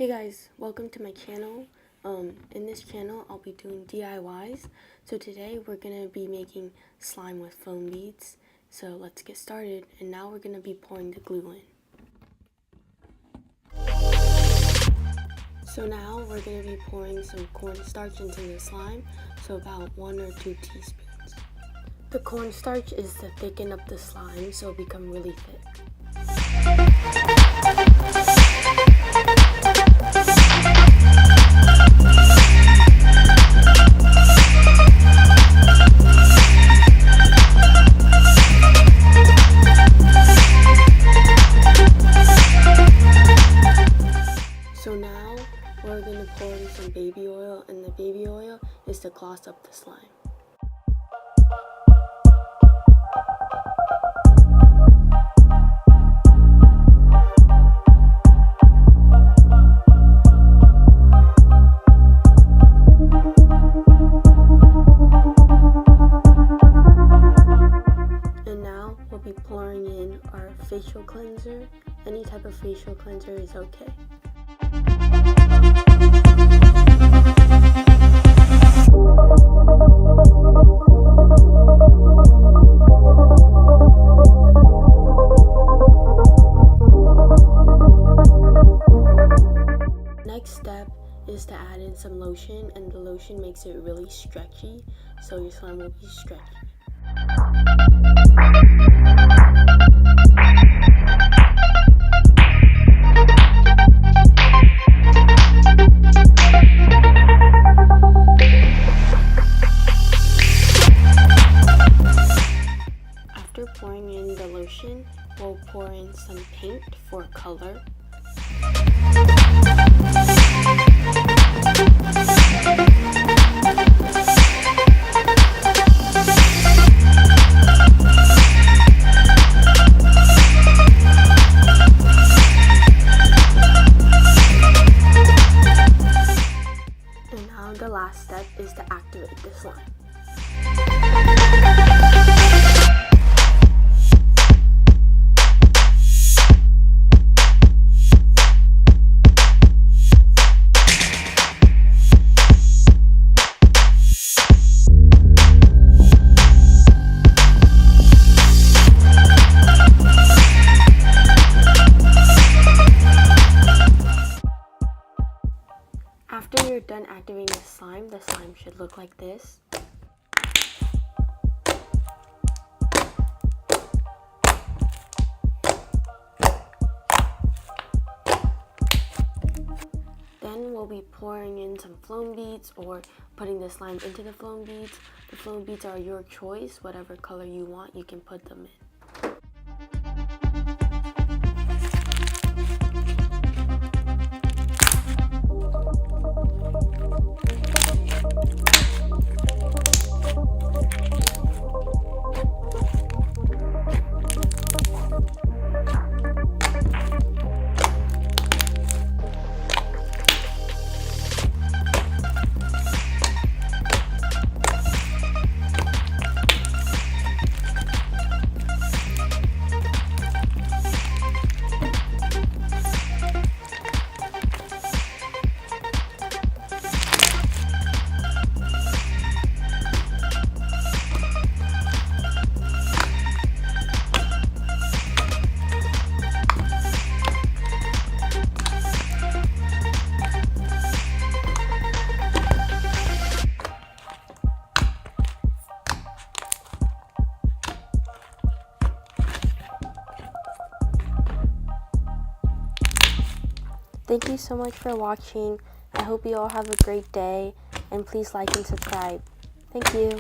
Hey guys, welcome to my channel. In this channel I'll be doing DIYs. So today we're going to be making slime with foam beads. So let's get started, and now we're going to be pouring the glue in. So now we're going to be pouring some cornstarch into the slime, so about 1 or 2 teaspoons. The cornstarch is to thicken up the slime so it become really thick. So now we're going to pour in some baby oil, and the baby oil is to gloss up the slime. And now we'll be pouring in our facial cleanser. Any type of facial cleanser is okay. Next step is to add in some lotion, and the lotion makes it really stretchy, so your slime will be stretchy. After pouring in the lotion, we'll pour in some paint for color. And now the last step is to activate the slime. After you're done activating the slime should look like this. Then we'll be pouring in some foam beads or putting the slime into the foam beads. The foam beads are your choice. Whatever color you want, you can put them in. Thank you so much for watching. I hope you all have a great day, and please like and subscribe. Thank you.